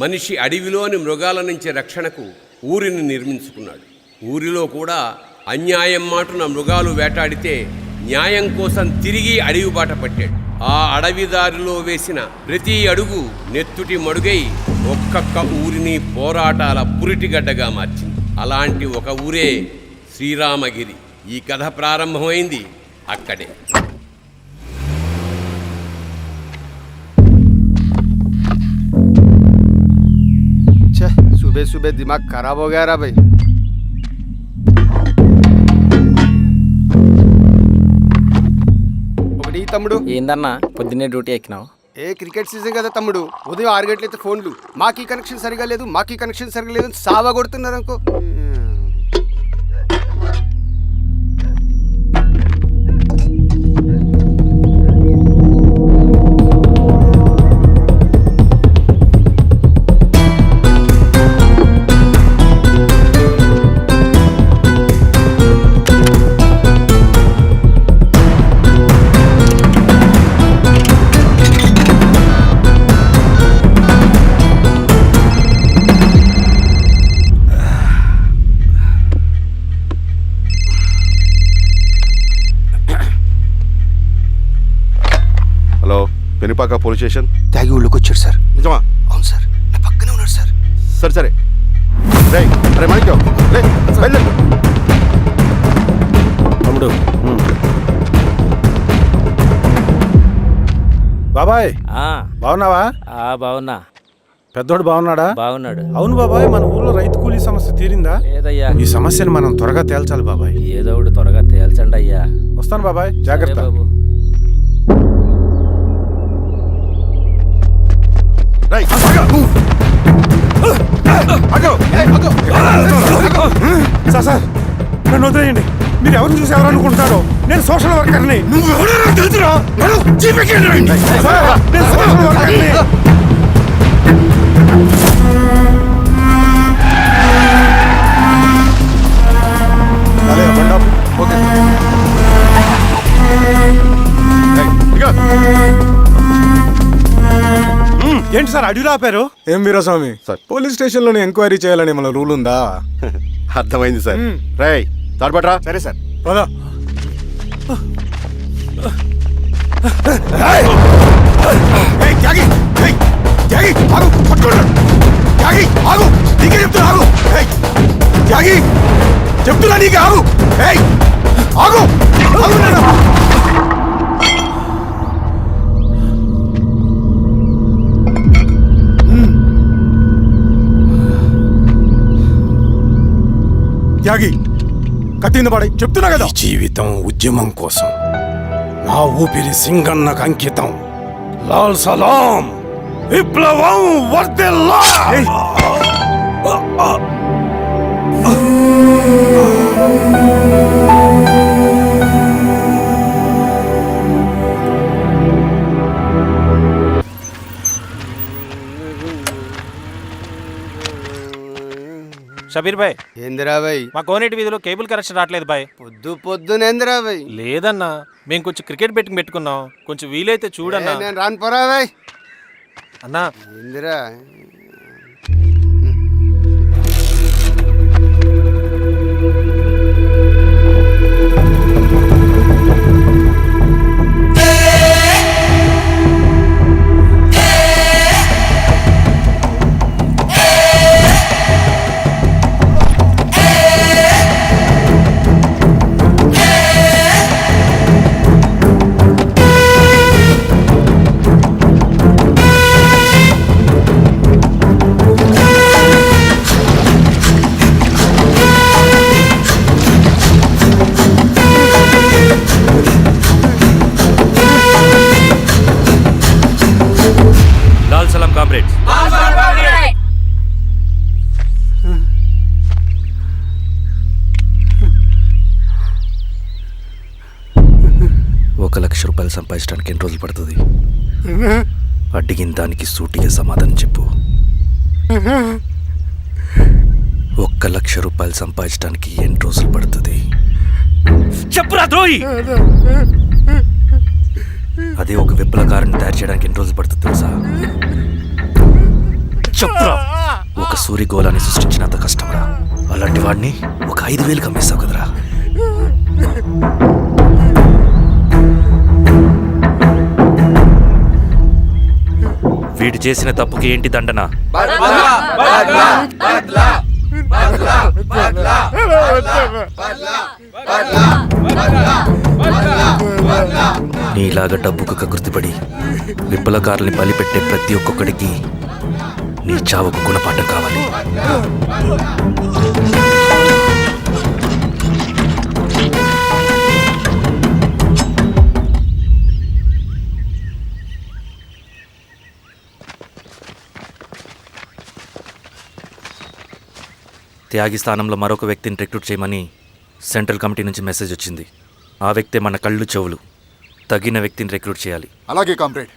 మనిషి అడవిలోని మృగాల నుంచి రక్షణకు ఊరిని నిర్మించుకున్నాడు. ఊరిలో కూడా అన్యాయం మాటున మృగాలు వేటాడితే న్యాయం కోసం తిరిగి అడవి బాట పట్టాడు. ఆ అడవిదారిలో వేసిన ప్రతి అడుగు నెత్తుటి మడుగై ఒక్కొక్క ఊరిని పోరాటాల పురిటిగడ్డగా మార్చింది. అలాంటి ఒక ఊరే శ్రీరామగిరి. ఈ కథ ప్రారంభమైంది అక్కడే. सुबह सुबह दिमाग खराब हो गया रा भाई. ఒకటి తమ్ముడు ఏందన్నా పొద్దున్నే డ్యూటీ ఎక్కినావు? క్రికెట్ సీజన్ కదా తమ్ముడు. ఉదయం 6 గంటలైతే ఫోన్లు మాకీ కనెక్షన్ సరిగా లేదు, మాకీ కనెక్షన్ సరిగా లేదు సావా కొడుతున్నారు అనుకో. Penupaka police station. తాగి ఊళ్ళోకి వచ్చాడు సార్. నిజమా? అవును సార్, నా పక్కనే ఉన్నాడు సార్. సరే సరే రేయ్, అరే మాణిక్యం రే బయలుదేరు. తమ్ముడు బాబాయ్ బాగున్నావా? బాగున్నా. పెద్దోడు బాగున్నాడా? బాగున్నాడు. అవును బాబాయ్, మన ఊర్లో రైతు కూలీ సమస్య తీరిందా? లేదయ్యా. ఈ సమస్యను మనం త్వరగా తేల్చాలి బాబాయ్. ఏదో ఒకటి త్వరగా తేల్చండి అయ్యా. వస్తాను బాబాయ్, జాగ్రత్త. బాబు. సార్ సార్ నన్ను వదిలేయండి. మీరు ఎవరు చూసి ఎవరు అనుకుంటారో, నేను సోషల్ వర్కర్ని. నేను సోషల్ వర్కర్ని. ఏంటి సార్ అడవిలో ఆపారు? ఏం వీరస్వామి సార్, పోలీస్ స్టేషన్ లోనే ఎంక్వైరీ చేయాలని మన రూల్ ఉందా? అర్థమైంది సార్. రేయ్ తాడుపట్రా. సరే సార్. పదా. చెప్తున్నా నీకు ఆగు. ఆగు. త్యాగి కట్టింది పడి చెప్తున్నా కదా. జీవితం ఉద్యమం కోసం, నా ఊపిరి సింగన్నకు అంకితం. లాల్ సలాం, విప్లవం వర్ధిల్లా. షబీర్ భాయ్, ఏందిరా భాయ్? మా కోనేటి వీధిలో కేబుల్ కనెక్షన్ రావట్లేదు భాయ్. పొద్దునేందిరా భాయ్? లేదన్నా, మేము కొంచెం క్రికెట్ బెట్టింగ్ పెట్టుకున్నాం, కొంచెం వీలైతే చూడన్నా. నేను రాను పోరా భాయ్. అన్నా ఏందిరా? కామ్రేడ్స్. 1,00,000 రూపాయలు సంపాదించడానికి ఎన్ని రోజులు పడుతుంది? అడిగిన దానికి సూటిగా సమాధానం చెప్పు. 1,00,000 రూపాయలు సంపాదించడానికి ఎన్ని రోజులు పడుతుంది? చెప్పురా ద్రోహి. అదే ఒక విప్లవకారుని తయారు చేయడానికి ఎన్ని రోజులు పడుతుంది తెలుసా? చెప్పురా. ఒక సూర్యగోళాన్ని సృష్టించినంత కష్టమరా. అలాంటి వాడిని ఒక 5,000 అమ్మేస్తావు కదరా. వీడు చేసిన తప్పుకి ఏంటి దండన? నీలాగా డబ్బుకు కకృతిపడి విప్లవకారుల్ని బలిపెట్టే ప్రతి ఒక్కొక్కడికి నీ చావుకు గుణపాఠం కావాలి. త్యాగి స్థానంలో మరొక వ్యక్తిని రిక్రూట్ చేయమని సెంట్రల్ కమిటీ నుంచి మెసేజ్ వచ్చింది. ఆ వ్యక్తే మన కళ్ళు చెవులు. తగిన వ్యక్తిని రిక్రూట్ చేయాలి. అలాగే కామ్రేడ్.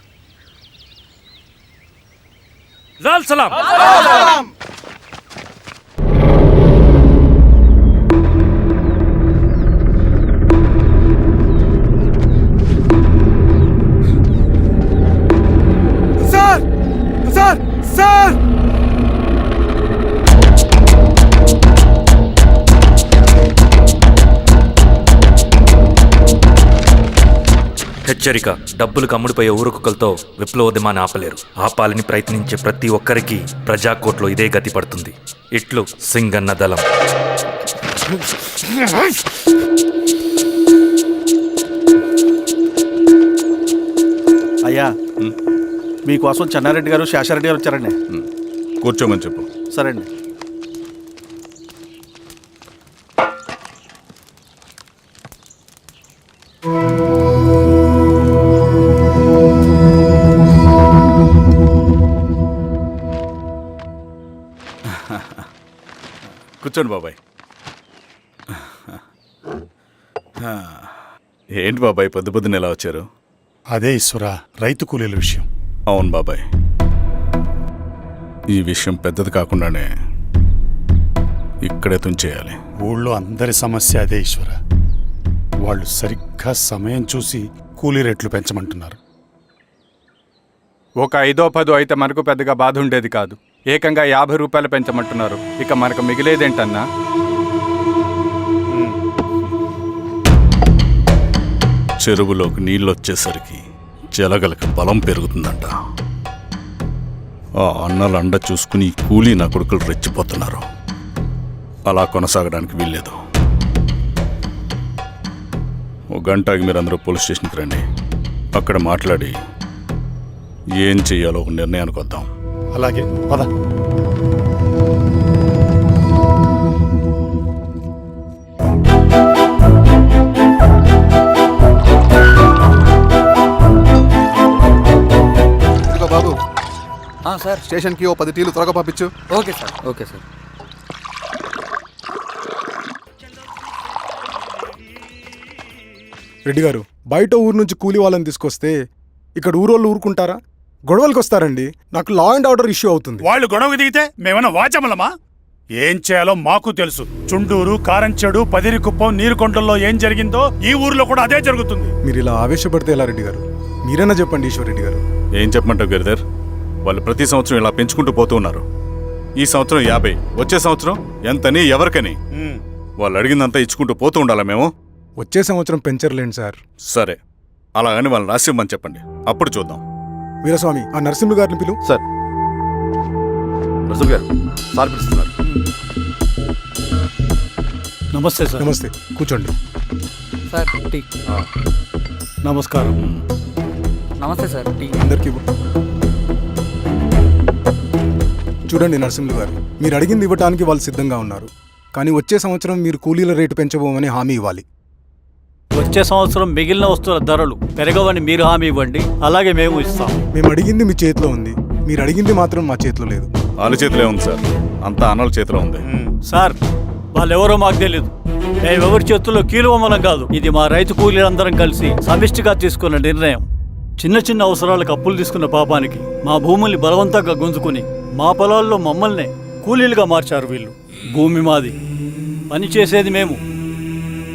లాల్ సలాం. సార్ సార్ సార్ హెచ్చరిక. డబ్బులు కమ్ముడిపోయే ఊరుకుక్కలతో విప్లవోద్యమాన్ని ఆపలేరు. ఆపాలని ప్రయత్నించే ప్రతి ఒక్కరికి ప్రజాకోట్లో ఇదే గతి పడుతుంది. ఇట్లు సింగన్న దళం. అయ్యా, మీకోసం చెన్నారెడ్డి గారు శేషారెడ్డి గారు వచ్చారండి. కూర్చోమని చెప్పు. సరే అండి. కూర్చోండి బాబాయ్. ఏంటి బాబాయ్ పొద్దు పొద్దున ఎలా వచ్చారు? అదే ఈశ్వరా, రైతు కూలీల విషయం. అవును బాబాయ్, ఈ విషయం పెద్దది కాకుండానే ఇక్కడే తుంచేయాలి. ఊళ్ళో అందరి సమస్య అదే ఈశ్వర. వాళ్ళు సరిగ్గా సమయం చూసి కూలీ రేట్లు పెంచమంటున్నారు. ఒక 5-10 అయితే మనకు పెద్దగా బాధ ఉండేది కాదు. ఏకంగా 50 రూపాయలు పెంచమంటున్నారు. ఇక మనకు మిగిలేదేంటన్నా? చెరువులోకి నీళ్ళు వచ్చేసరికి జలగలకి బలం పెరుగుతుందంట. ఆ అన్నల అండ చూసుకుని కూలీ నా కొడుకులు రెచ్చిపోతున్నారు. అలా కొనసాగడానికి వీల్లేదు. ఒక గంటకి మీరందరూ పోలీస్ స్టేషన్కి రండి. అక్కడ మాట్లాడి ఏం చెయ్యాలో ఒక నిర్ణయానికి వద్దాం. అలాగే పద. బాబు సార్. స్టేషన్కి ఓ 10 టీలు త్వరగా పంపించు. Okay sir. Okay sir. Reddy గారు, బయట ఊరు నుంచి కూలీ వాళ్ళని తీసుకొస్తే ఇక్కడ ఊరోళ్ళు ఊరుకుంటారా? గొడవలకు వస్తారండి. నాకు లా అండ్ ఆర్డర్ ఇష్యూ అవుతుంది. వాళ్ళు గొడవకు దిగితే మేమన్నా వాచమలమా? ఏం చేయాలో మాకు తెలుసు. చుండూరు, కారంచెడు, పదిరికుప్పం, నీరుకొండల్లో ఏం జరిగిందో ఈ ఊర్లో కూడా అదే జరుగుతుంది. మీరు ఇలా ఆవేశపడితే ఎలా రెడ్డి గారు? మీరైనా చెప్పండి ఈశ్వర్ రెడ్డి గారు. ఏం చెప్పమంటావు గిరిధర్? వాళ్ళు ప్రతి సంవత్సరం ఇలా పెంచుకుంటూ పోతూ ఉన్నారు. ఈ సంవత్సరం 50, వచ్చే సంవత్సరం ఎంతని ఎవరికని వాళ్ళు అడిగిందంతా ఇచ్చుకుంటూ పోతూ ఉండాలా మేము? వచ్చే సంవత్సరం పెంచర్లేండి సార్. సరే, అలాగని వాళ్ళని రాసిమ్మని చెప్పండి, అప్పుడు చూద్దాం. వీరస్వామి, ఆ నరసింహులు గారిని పిలు. సార్. నరసింహ గారు సార్ పిలుస్తున్నారు. నమస్తే సార్. నమస్తే, కూర్చోండి. Sir tea. నమస్కారం. నమస్తే సార్. టీ. అందరికీ ఇవ్వు. చూడండి నరసింహులు గారు, మీరు అడిగింది ఇవ్వటానికి వాళ్ళు సిద్ధంగా ఉన్నారు. కానీ వచ్చే సంవత్సరం మీరు కూలీల రేటు పెంచబోమని హామీ ఇవ్వాలి. వచ్చే సంవత్సరం మిగిలిన వస్తువుల ధరలు పెరగవని మీరు హామీ ఇవ్వండి, అలాగే మేము ఇస్తాం. మేము అడిగింది మీ చేతిలో ఉంది, మీరు అడిగింది మాత్రం మా చేతిలో లేదు. వాళ్ళ చేతిలో ఉంది సార్, అంతా అన్నల చేతిలో ఉంది. సార్, వాళ్ళెవరో మాకు తెలియదు. మేమెవరి చేతుల్లో కీలువమనం కాదు. ఇది మా రైతు కూలీలందరం కలిసి సమిష్టిగా తీసుకున్న నిర్ణయం. చిన్న చిన్న అవసరాలకు అప్పులు తీసుకున్న పాపానికి మా భూముల్ని బలవంతంగా గుంజుకుని మా పొలాల్లో మమ్మల్నే కూలీలుగా మార్చారు వీళ్ళు. భూమి మాది, పని చేసేది మేము,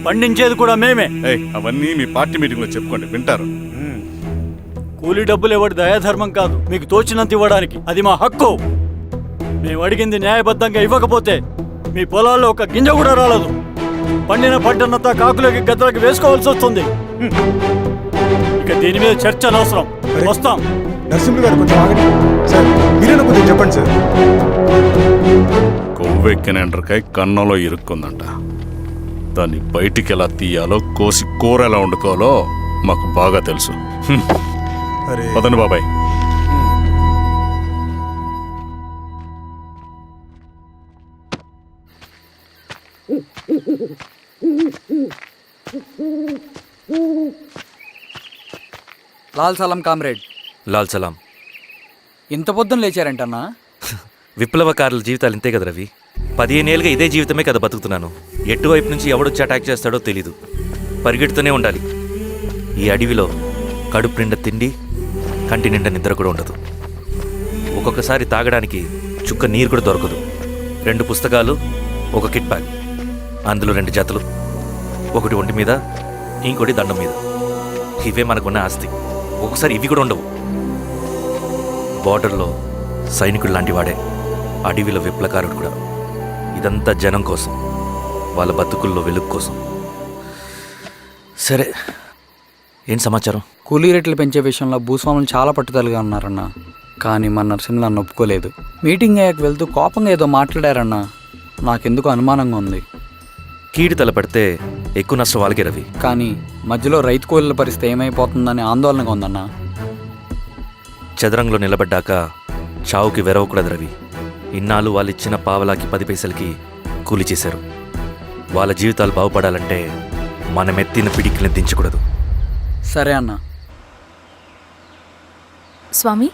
పండించేది కూడా మేమే. అవన్నీ మీ పార్టీ మీటింగ్లో చెప్పుకోండి, వింటారు. కూలీ డబ్బులు ఇవ్వడం దయాధర్మం కాదు, మీకు తోచినంత ఇవ్వడానికి అది మా హక్కు. మేము అడిగింది న్యాయబద్ధంగా ఇవ్వకపోతే మీ పొలాల్లో ఒక గింజ కూడా రాలదు. పండిన పంటనంతా కాకులకి గద్దలకి వేసుకోవాల్సి వస్తుంది. ఇక దీని మీద చర్చ అనవసరం. వస్తాం. నరసింహులు గారు కొంచెం ఆగండి సార్. మీరైనా కొంచెం చెప్పండి సార్. కొవ్వెక్కిన ఎండ్రకాయ కన్నంలో ఇరుక్కుందంట. దాన్ని బయటికి ఎలా తీయాలో, కోసి కూర ఎలా వండుకోవాలో మాకు బాగా తెలుసు. అరే పదండి బాబాయ్. లాల్ సలాం కామ్రేడ్. లాల్ సలాం. ఇంత పొద్దున లేచారంటన్నా? విప్లవకారుల జీవితాలు ఇంతే కదా రవి. 15 ఏళ్ళుగా ఇదే జీవితమే కదా బతుకుతున్నాను. ఎటువైపు నుంచి ఎవడొచ్చి అటాక్ చేస్తాడో తెలీదు. పరిగెడుతూనే ఉండాలి. ఈ అడవిలో కడుపు నిండా తిండి, కంటి నిండా నిద్ర కూడా ఉండదు. ఒక్కొక్కసారి తాగడానికి చుక్క నీరు కూడా దొరకదు. 2 పుస్తకాలు, ఒక కిట్ బ్యాగ్, అందులో 2 జతలు, ఒకటి ఒంటి మీద, ఇంకోటి దండం మీద. ఇవే మనకున్న ఆస్తి. ఒక్కొక్కసారి ఇవి కూడా ఉండవు. బార్డర్లో సైనికుడు లాంటి వాడే, అడవిలో విప్లవకారుడు కూడా. ఇదంతా జనం కోసం, వాళ్ళ బతుకుల్లో వెలుగు కోసం. సరే, ఏం సమాచారం? కూలీ రేట్లు పెంచే విషయంలో భూస్వాములు చాలా పట్టుదలగా ఉన్నారన్న. కానీ మన నరసింహులు నన్ను ఒప్పుకోలేదు. మీటింగ్ అయ్యాక వెళ్తూ కోపంగా ఏదో మాట్లాడారన్న. నాకెందుకు అనుమానంగా ఉంది. కీడు తలపెడితే ఎక్కువ నష్టం వాళ్ళకే రవి. కానీ మధ్యలో రైతు కూలీల పరిస్థితి ఏమైపోతుందని ఆందోళనగా ఉందన్న. చదరంగంలో నిలబడ్డాక చావుకి వెరవకూడదు రవి. ఇన్నాళ్ళు వాళ్ళు ఇచ్చిన పావలాకి 10 పైసలకి కూలి చేశారు. వాళ్ళ జీవితాలు బాగుపడాలంటే మనం ఎత్తిన పిడికిని దించకూడదు. సరే అన్న. స్వామి,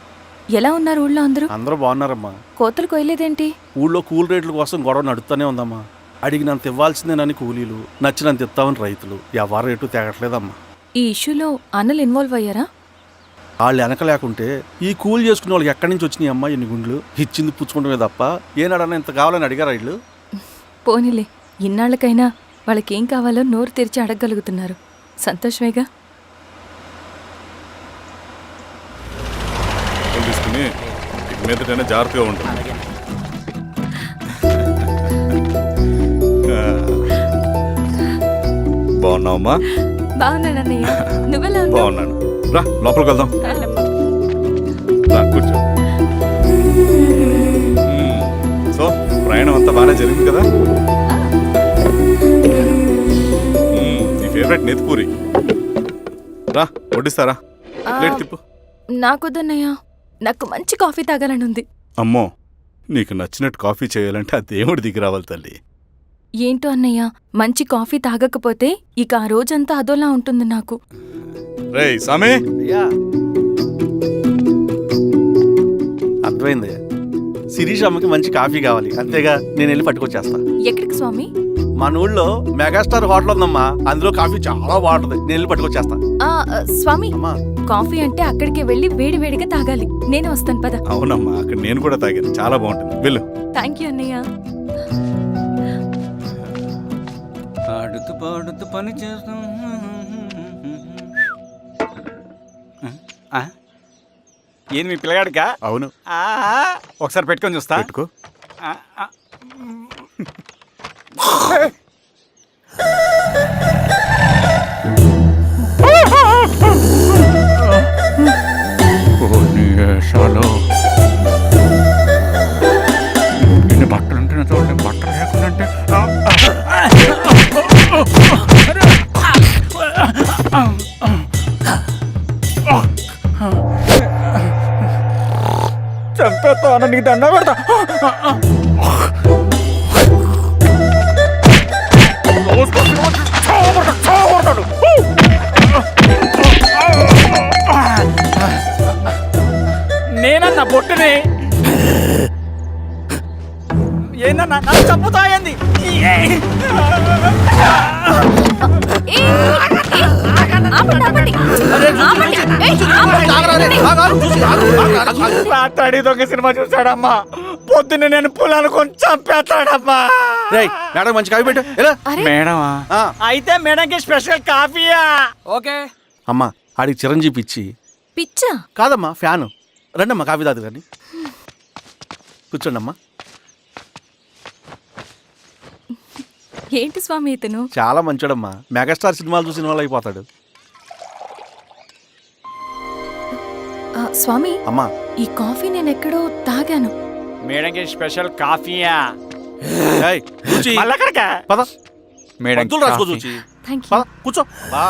ఎలా ఉన్నారు ఊళ్ళో అందరూ? అందరూ బాగున్నారమ్మా. కోతలు కొయ్యలేదేంటి? ఊళ్ళో కూలి రేట్ల కోసం గొడవ నడుస్తూనే ఉందమ్మా. అడిగినంత ఇవ్వాల్సిందేనని కూలీలు, నచ్చినంత ఇస్తామని రైతులు. ఎవరు రేటు తేగట్లేదమ్మా. ఈ ఇష్యూలో అన్నలు ఇన్వాల్వ్ అయ్యారా? వాళ్ళు వెనక లేకుంటే ఈ కూలి చేసుకునే వాళ్ళకి ఎక్కడి నుంచి వచ్చినాయి అమ్మా ఎన్ని గుండ్లు? ఇచ్చింది పుచ్చుకుంటమే తప్ప ఏనాడన్నా ఇంత కావాలని అడిగారు వీళ్ళు. పోనీలే, ఇన్నాళ్ళకైనా వాళ్ళకేం కావాలో నోరు తెరిచి అడగగలుగుతున్నారు. సంతోషమేగా. తీసుకుని ఇక మీదటైనా జాగ్రత్తగా ఉంటుంది. బాగున్నావమ్మా? బాగున్నానన్నయ్య, నువ్వెలా ఉన్నావు? బాగున్నాను. రా లోపలికి వెళ్దాం. రా కూర్చో. సో ప్రయాణం అంతా బాగానే జరిగింది కదా? నీ ఫేవరెట్ నెత్తిపూరి. రా వడ్డిస్తారా? ప్లేట్ తిప్పు. నాకొద్దన్నయ్య, నాకు మంచి కాఫీ తాగాలని ఉంది. అమ్మో, నీకు నచ్చినట్టు కాఫీ చేయాలంటే ఆ దేవుడి దిగి రావాలి తల్లి. ఏంటో అన్నయ్య, మంచి కాఫీ తాగకపోతే ఇక ఆ రోజంతా అదోలా ఉంటుంది నాకు. రేయ్ సామే, అయ్యా అర్థమైంది. శిరీష్ అమ్మకి మంచి కాఫీ కావాలి, అంతేగా నేను వెళ్ళి పట్టుకొచ్చేస్తా. ఎక్కడికి స్వామి? మన ఊళ్ళో మెగాస్టార్ హోటల్ ఉందమ్మా, అందులో కాఫీ చాలా బాగుంటుంది. నేను వెళ్ళి పట్టుకొచ్చేస్తా. స్వామి, అమ్మా కాఫీ అంటే అక్కడికి వెళ్ళి వేడి వేడిగా తాగాలి. నేను వస్తాను పద. అవునమ్మా, అక్కడ నేను కూడా తాగాను, చాలా బాగుంటుంది. వెళ్ళు. థ్యాంక్ యూ అన్నయ్య. ఆడుతూ పాడుతూ పని చేస్తాం. ఏంది మీ పిల్లగాడికా? అవును. ఒకసారి పెట్టుకొని చూస్తా. పెట్టుకో. ఇన్ని బట్టలు ఉంటే చూడండి, బట్టలు లేకుండా చంపేస్తా. నీకు దండ పెడతా. నేనన్నా బొట్టుని ఏందన్నా నన్ను చంపుతా ఏంది? రాత్రి దొంగ సినిమా చూసాడమ్మా. పొద్దున్న నేను పొలాలు కొంచెం చంపేస్తాడమ్మా. మేడం మంచి కాఫీ పెట్టు. మేడమా? అయితే మేడంకి స్పెషల్ కాఫీయా? ఓకే. అమ్మా ఆడికి చిరంజీవి ఇచ్చి. పిచ్చా? కాదమ్మా, ఫ్యాను. రండమ్మా కాఫీ తాదు కానీ. కూర్చోండి అమ్మా. ఏంటి స్వామి ఇతను? చాలా మంచోడమ్మా. మెగాస్టార్ సినిమాలు చూసిన వాళ్ళు అయిపోతాడు. స్వామి, అమ్మా ఈ కాఫీ నేను ఎక్కడో తాగాను. మేడంకి స్పెషల్ కాఫీయా? ఏయ్, చూచి. పద. మందులు రాసుకో చూచి. Thank you. పద, కూర్చో. బా.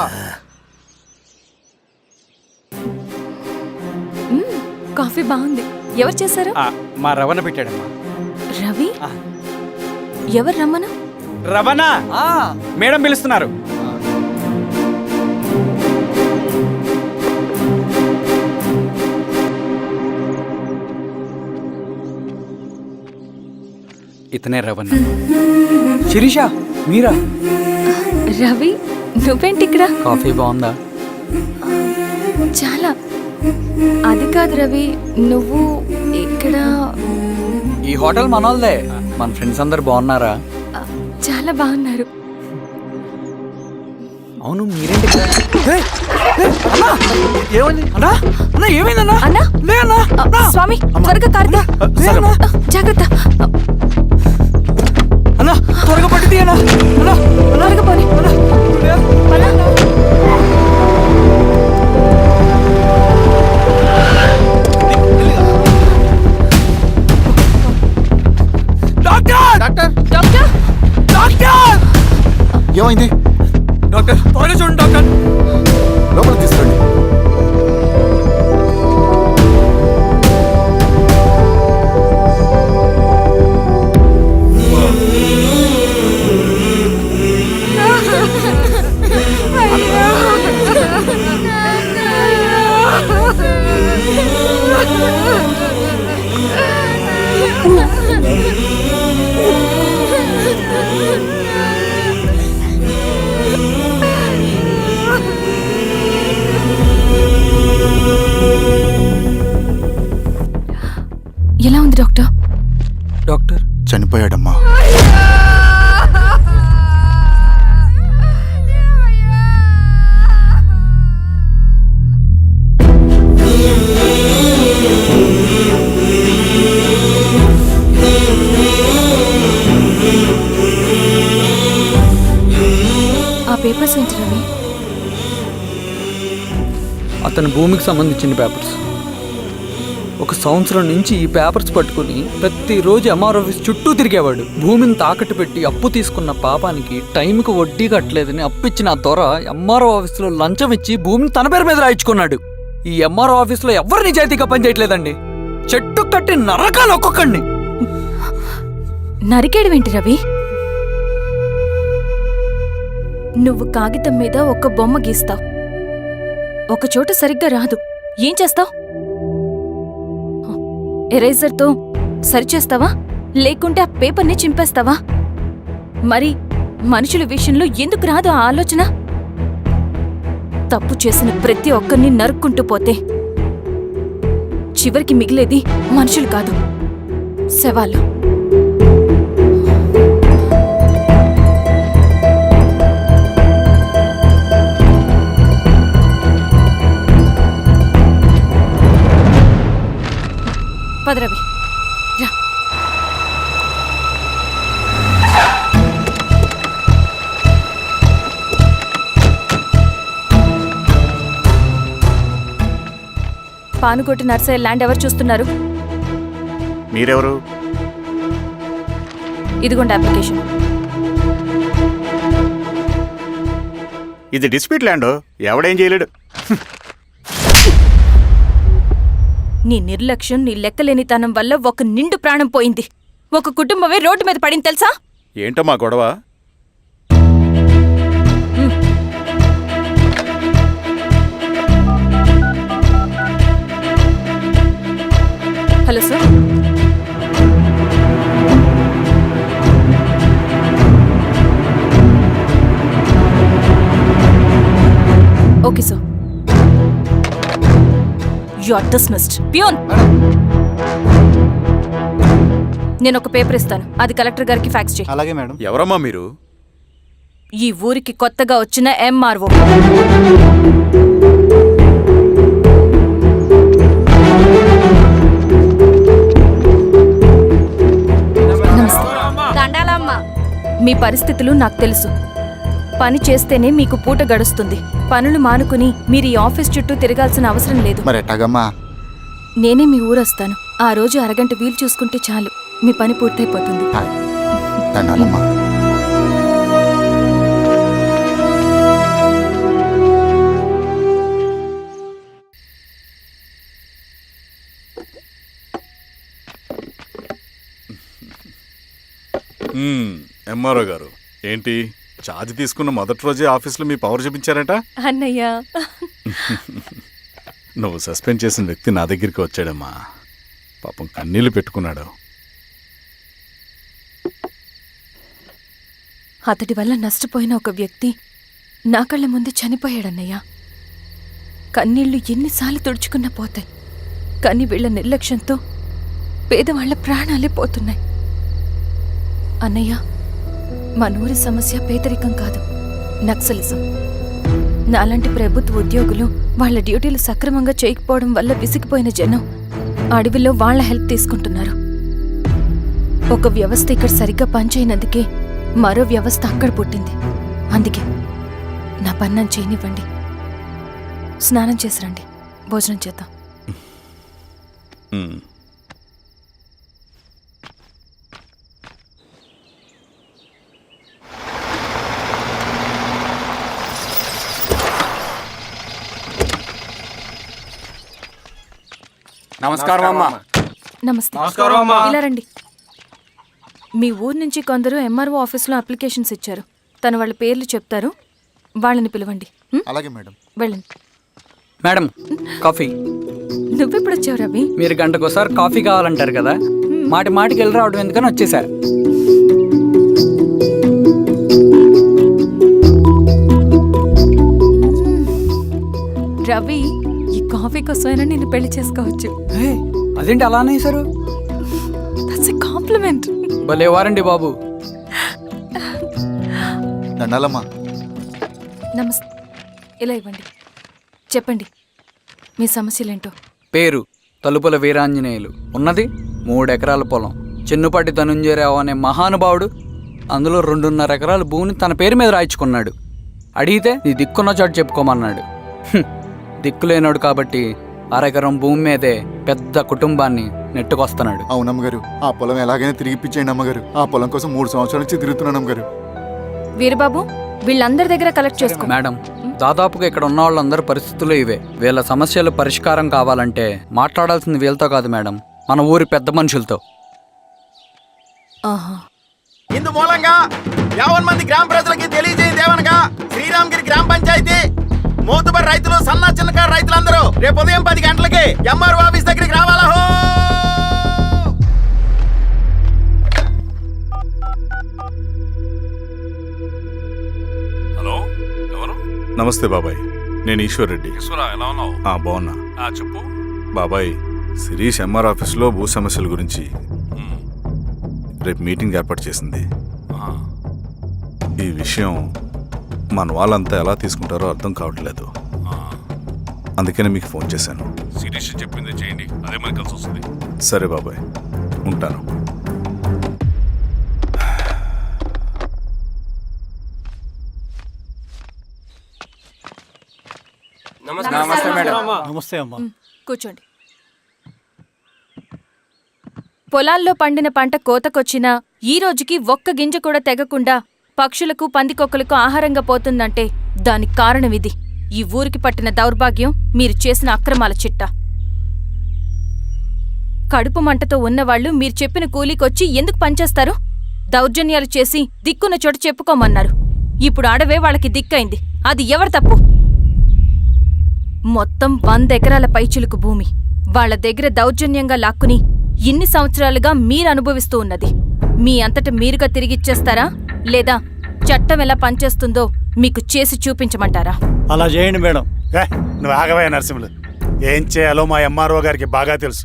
కాఫీ బాగుంది. ఎవరు చేశారు? మా రవణ పెట్టాడమ్మా. రవి? ఎవరు రమ్మను? రవణ మేడం పిలుస్తున్నారు. ఇతనే రవణ. శిరీష, మీరా? రవి, నువ్వేంటి ఇక్కడ? కాఫీ బాగుందా? చాలా. అది కాదు రవి, నువ్వు ఇక్కడ. ఈ హోటల్ మనోల్దే. మన ఫ్రెండ్స్ అందరు బాగున్నారా? చాలా బాగున్నారు. అవును, మీరేంటి ఇక్కడ? ఏమైంది? అన్నా, అన్నా, ఏమైందన్నా? అన్నా? లే అన్నా. స్వామి, త్వరగా కారుదా. జాగ్రత్త. అన్నా, త్వరగా పట్టి తీయనా. అన్నా, త్వరగా పోనీ. అన్నా. డాక్టర్! Doctor doctor! డాక్టర్! ఏమైంది? డాక్టర్, త్వరగా చూడండి డాక్టర్. లోపల తీసుకురండి. ఎలా ఉంది డాక్టర్? డాక్టర్ చనిపోయాడమ్మా. ఆ పేపర్స్ ఏంటి రవి? అతని భూమికి సంబంధించిన పేపర్స్. ఒక సంవత్సరం నుంచి ఈ పేపర్స్ పట్టుకుని ప్రతిరోజు ఎంఆర్ ఆఫీస్ చుట్టూ తిరిగేవాడు. భూమిని తాకట్టు పెట్టి అప్పు తీసుకున్న పాపానికి టైంకి వడ్డీ కట్టలేదని అప్పిచ్చిన ఆ దొర ఎంఆర్ఓ ఆఫీస్లో లంచం ఇచ్చి భూమిని తన పేరు మీద రాయించుకున్నాడు. ఈ ఎంఆర్ఓ ఆఫీస్లో ఎవరు నిజాయితీగా పనిచేయట్లేదండి. చెట్టు కట్టి నరకాలు ఒక్కొక్కడిని. నరికేయడమేంటి రవి? నువ్వు కాగితం మీద ఒక బొమ్మ గీస్తావు, ఒక చోట సరిగ్గా రాదు, ఏం చేస్తావు? ఎరేజర్తో సరిచేస్తావా, లేకుంటే ఆ పేపర్ని చింపేస్తావా? మరి మనుషుల విషయంలో ఎందుకు రాదు ఆ ఆలోచన? తప్పు చేసిన ప్రతి ఒక్కరిని నరుక్కుంటూ పోతే చివరికి మిగిలేది మనుషులు కాదు, శవాలు. పదరవి రా. పానుకోటి నర్సయ్య ల్యాండ్ ఎవరు చూస్తున్నారు? మీరెవరు? ఇదిగోండి అప్లికేషన్. ఇది డిస్ప్యూట్ ల్యాండ్, ఎవడేం చేయలేడు. నీ నిర్లక్ష్యం, నీ లెక్కలేనితనం వల్ల ఒక నిండు ప్రాణం పోయింది. ఒక కుటుంబమే రోడ్డు మీద పడింది తెలుసా? ఏంటమ్మా గొడవ? Hello sir. Okay sir. You are dismissed. Peon, నేను ఒక పేపర్ ఇస్తాను, అది కలెక్టర్ గారికి ఫ్యాక్స్ చేయి. అలాగే మేడం. ఎవరమ్మా మీరు? ఈ ఊరికి కొత్తగా వచ్చిన ఎంఆర్ఓ. మీ పరిస్థితులు నాకు తెలుసు. పని చేస్తేనే మీకు పూట గడుస్తుంది. పనులు మానుకుని మీరు ఈ ఆఫీస్ చుట్టూ తిరగాల్సిన అవసరం లేదు. మరి ఎట్టాగమ్మా? నేనే మీ ఊరొస్తాను. ఆ రోజు అరగంట వీలు చూసుకుంటే చాలు, మీ పని పూర్తయిపోతుంది. దండాలమ్మా. ఎంఆర్ఓ గారు ఏంటి ఛార్జ్ తీసుకున్న మొదటి రోజే ఆఫీస్లో మీ పవర్ చూపించారట? అన్నయ్య, నువ్వు సస్పెండ్ చేసిన వ్యక్తి నా దగ్గరికి వచ్చాడమ్మా. పాపం కన్నీళ్లు పెట్టుకున్నాడు. అతడి వల్ల నష్టపోయిన ఒక వ్యక్తి నా కళ్ళ ముందే చనిపోయాడన్నయ్య. కన్నీళ్లు ఎన్నిసార్లు తుడుచుకున్నా పోతాయి, కానీ వీళ్ల నిర్లక్ష్యంతో పేదవాళ్ల ప్రాణాలే పోతున్నాయి. అన్నయ్య, మా నూరి సమస్య పేదరికం కాదు, నక్సలిజం. నాలాంటి ప్రభుత్వ ఉద్యోగులు వాళ్ల డ్యూటీలు సక్రమంగా చేయకపోవడం వల్ల విసిగిపోయిన జనం అడవిలో వాళ్ల హెల్ప్ తీసుకుంటున్నారు. ఒక వ్యవస్థ ఇక్కడ సరిగ్గా పనిచేయనందుకే మరో వ్యవస్థ అక్కడ పుట్టింది. అందుకే నా పన్నం చేయనివ్వండి. స్నానం చేసి రండి, భోజనం చేద్దాం. నమస్కారం అమ్మా. నమస్తే. ఇలా రండి. మీ ఊరు నుంచి కొందరు ఎంఆర్ఓ ఆఫీస్లో అప్లికేషన్స్ ఇచ్చారు. తను వాళ్ళ పేర్లు చెప్తారు, వాళ్ళని పిలవండి. అలాగే మేడం. వెళ్ళండి. Madam, coffee. నువ్వెప్పుడు వచ్చావు రవి? మీరు గంటకోసారి కాఫీ కావాలంటారు కదా, మాటి మాటికి వెళ్ళి రావడం ఎందుకని వచ్చేసా. రవి, ఈ కాఫీ కోసమైనా నిన్ను పెళ్లి చేసుకోవచ్చు. అదేంటి అలా అనేసారు? That's a compliment. భలే వారండి బాబు. దండాలమ్మా. నమస్తే. ఇలా ఇవ్వండి. చెప్పండి, మీ సమస్యలేంటో. పేరు తలుపుల వీరాంజనేయులు. ఉన్నది 3 ఎకరాల పొలం. చెన్నుపాటి ధనుంజయరావు అనే మహానుభావుడు అందులో 2.5 ఎకరాల భూమిని తన పేరు మీద రాయించుకున్నాడు. అడిగితే నీ దిక్కున్న చోటు చెప్పుకోమన్నాడు. దిక్కులేనాడు కాబట్టి 1 ఎకరం భూమి మీదే పెద్ద కుటుంబాన్ని నెట్టుకొస్తున్నాడు. అవునమ్మగారు, ఆ పొలం ఎలాగైనా తిరిగి ఇప్పించేయండి అమ్మగారు. ఆ పొలం కోసం 3 సంవత్సరాల నుంచి తిరుగుతున్నాను అమ్మగారు. వీరబాబు, వీళ్ళందరి దగ్గర కలెక్ట్ చేసుకో. మేడం, దాదాపుగా ఇక్కడ ఉన్న వాళ్ళందరి పరిస్థితులు ఇవే. వీళ్ళ సమస్యలు పరిష్కారం కావాలంటే మాట్లాడాల్సింది వీళ్ళతో కాదు మేడం, మన ఊరి పెద్ద మనుషులతో. ఇందు మూలంగా 50 మంది గ్రామ ప్రజలకి తెలియజేయదేవనగా శ్రీరామగిరి గ్రామ పంచాయతీ మోతుబరి రైతులు, సన్న చిన్నకారు రైతులందరూ రేపు ఉదయం 10 గంటలకి ఎంఆర్ఓ ఆఫీస్ దగ్గరికి రావాలా. హలో, ఎవరు? నమస్తే బాబాయ్, నేను ఈశ్వర్ రెడ్డి. ఎలా ఉన్నావు? బాగున్నా. చెప్పు బాబాయ్. శిరీష్ ఎంఆర్ ఆఫీస్లో భూ సమస్యల గురించి రేపు మీటింగ్ ఏర్పాటు చేసింది. ఈ విషయం మన వాళ్ళంతా ఎలా తీసుకుంటారో అర్థం కావట్లేదు. అందుకనే మీకు ఫోన్ చేశాను. శిరీష్ చెప్పింది చేయండి, అదే మనకు కలిసి వస్తుంది. సరే బాబాయ్, ఉంటాను. నమస్తే మేడం. నమస్తే అమ్మా. కూర్చోండి. పొలాల్లో పండిన పంట కోతకొచ్చినా ఈ రోజుకి ఒక్క గింజ కూడా తెగకుండా పక్షులకు, పందికొక్కలకు ఆహారంగా పోతుందంటే దానికి కారణం ఇది. ఈ ఊరికి పట్టిన దౌర్భాగ్యం మీరు చేసిన అక్రమాల చిట్టా. కడుపు మంటతో ఉన్నవాళ్లు మీరు చెప్పిన కూలీకొచ్చి ఎందుకు పనిచేస్తారు? దౌర్జన్యాలు చేసి దిక్కున్న చోట చెప్పుకోమన్నారు. ఇప్పుడు అడవే వాళ్ళకి దిక్కైంది. అది ఎవరి తప్పు? మొత్తం 100 ఎకరాల పైచిలుకు భూమి వాళ్ల దగ్గర దౌర్జన్యంగా లాక్కుని ఇన్ని సంవత్సరాలుగా మీరు అనుభవిస్తూ ఉన్నది. మీ అంతట మీరుగా తిరిగిచ్చేస్తారా, లేదా చట్టం ఎలా పనిచేస్తుందో మీకు చేసి చూపించమంటారా? అలా చేయండి మేడం. నువ్వు ఆగవే నరసింహులు. ఏం చేయాలో మా ఎంఆర్ఓ గారికి బాగా తెలుసు.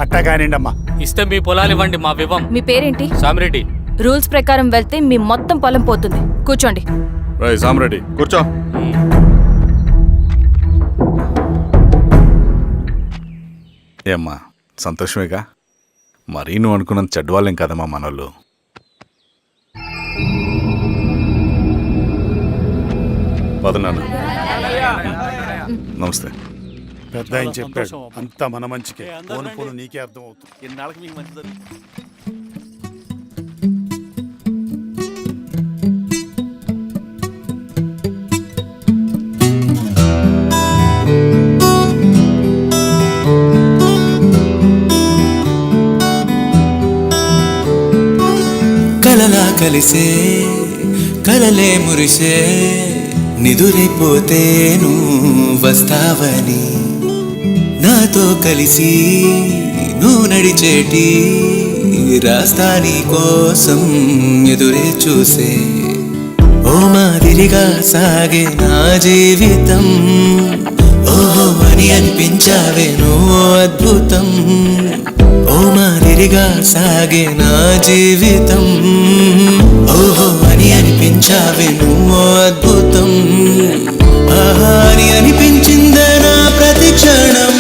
అట్టగానిండమ్మా. ఇస్తే మీ పొలాలు ఇవ్వండి, మా వివం. మీ పేరేంటి? సామిరెడ్డి. రూల్స్ ప్రకారం వెళ్తే మీ మొత్తం పొలం పోతుంది. కూర్చోండి. సామిరెడ్డి కూర్చో. ఏమ్మా, సంతోషమేగా? మరీ నువ్వు అనుకున్నంత చెడ్డవాళ్ళేం కదమ్మా మనోళ్ళు. వదనాన్న. నమస్తే. పెద్ద ఆయన చెప్పాడు అంతా మన మంచికే. పోను పోను నీకే అర్థం అవుతుంది. ఎన్నాళ్ళకి మీకు మంచి జరుగుతుంది. కలలా కలిసే కలలే మురిసే నిదురైపోతే నువ్వు వస్తావని నాతో కలిసి నువ్వు నడిచేటి రాస్తాని కోసం ఎదురే చూసే ఓ మాదిరిగా సాగే నా జీవితం ఓహో అని అనిపించావే నువ్వు అద్భుతం ఓ మాదిరిగా సాగే నా జీవితం ఓహో అని అనిపించావే నువ్వు అద్భుతం ఆహా అని అనిపించిందే నా ప్రతి క్షణం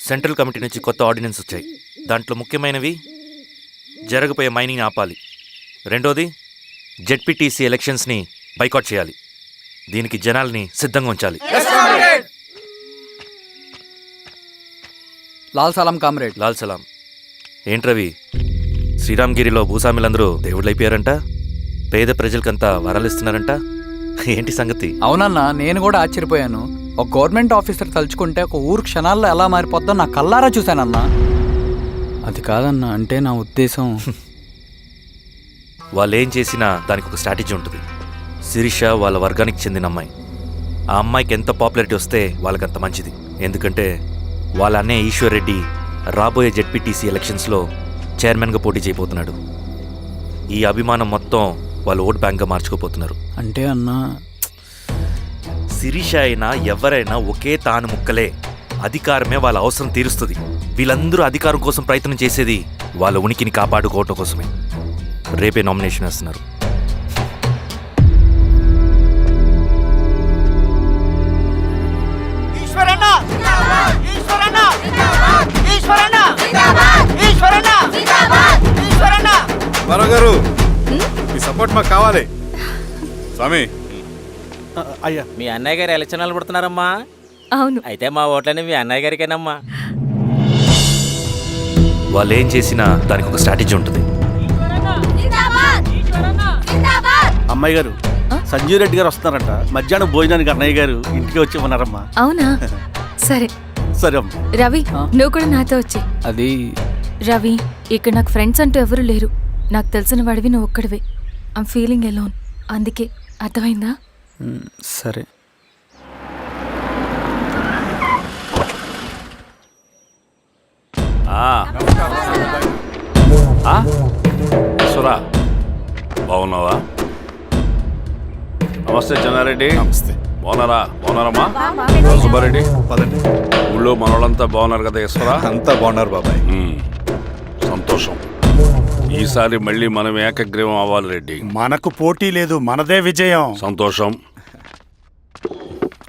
సెంట్రల్ కమిటీ నుంచి కొత్త ఆర్డినెన్స్ వచ్చాయి. దాంట్లో ముఖ్యమైనవి జరగబోయే మైనింగ్ ఆపాలి, రెండోది జెడ్పీటీసీ ఎలక్షన్స్ని బైకాట్ చేయాలి, దీనికి జనాల్ని సిద్ధంగా ఉంచాలి. లాల్ సలాం కామ్రేడ్. లాల్ సలాం. ఏంట్రవి, శ్రీరామ్గిరిలో భూస్వాములందరూ దేవుళ్ళైపోయారంట, పేద ప్రజలకంతా వరాలు ఇస్తున్నారంట, ఏంటి సంగతి? అవునన్నా, నేను కూడా ఆశ్చర్యపోయాను. ఒక గవర్నమెంట్ ఆఫీసర్ తలుచుకుంటే ఒక ఊరు క్షణాల్లో ఎలా మారిపోద్దో నా కల్లారా చూశానన్నా. అది కాదన్నా, అంటే నా ఉద్దేశం వాళ్ళు ఏం చేసినా దానికి ఒక స్ట్రాటజీ ఉంటుంది. శిరీష వాళ్ళ వర్గానికి చెందిన అమ్మాయి. ఆ అమ్మాయికి ఎంత పాపులారిటీ వస్తే వాళ్ళకంత మంచిది. ఎందుకంటే వాళ్ళ అన్నయ్య ఈశ్వర్ రెడ్డి రాబోయే జెడ్పీటీసీ ఎలక్షన్స్లో చైర్మన్గా పోటీ చేయబోతున్నాడు. ఈ అభిమానం మొత్తం వాళ్ళు ఓట్ బ్యాంక్గా మార్చుకోపోతున్నారు. అంటే అన్నా, శిరీష అయినా ఎవరైనా ఒకే తాను ముక్కలే. అధికారమే వాళ్ళ అవసరం తీరుస్తుంది. వీళ్ళందరూ అధికారం కోసం ప్రయత్నం చేసేది వాళ్ళ ఉనికిని కాపాడుకోవటం కోసమే. రేపే నామినేషన్ వేస్తున్నారు. అప్పారావు గారు మీ సపోర్ట్ మాకు కావాలి. స్వామి అయ్యా మీ అన్నయ్య గారు ఎలక్షన్ నిలబడుతున్నారమ్మా. అవును. అయితే మా ఓట్లని మీ అన్నయ్య గారికేనమ్మా. వాళ్ళు ఏం చేసినా దానికి ఒక స్ట్రాటజీ ఉంటుంది. అమ్మాయి గారు సంజీవ్ రెడ్డి గారు వస్తున్నారంట. మధ్యాహ్నం భోజనానికి అన్నయ్య గారు ఇంటికి వచ్చి ఉన్నారమ్మా. అవునా? సరే సరే అమ్మా. రవి, నువ్వు కూడా నాతో వచ్చి. అది రవి, ఇక్కడ నాకు ఫ్రెండ్స్ అంటూ ఎవరు లేరు. నాకు తెలిసిన వాడివి నువ్వు ఒక్కడివే. I'm feeling alone. అందుకే, అర్థమైందా? సరే. సురా బాగున్నావా? నమస్తే చెన్నారెడ్డి. నమస్తే. బాగున్నారమ్మా? సుబ్బారెడ్డి పదండి. ఊళ్ళో మనోళ్ళంతా బాగున్నారు కదా ఈశ్వరా? అంతా బాగున్నారు బాబాయ్. సంతోషం. ఈసారి మళ్ళీ మనం ఏకగ్రీవం అవ్వాలి రెడ్డి. మనకు పోటీ లేదు, మనదే విజయం. సంతోషం.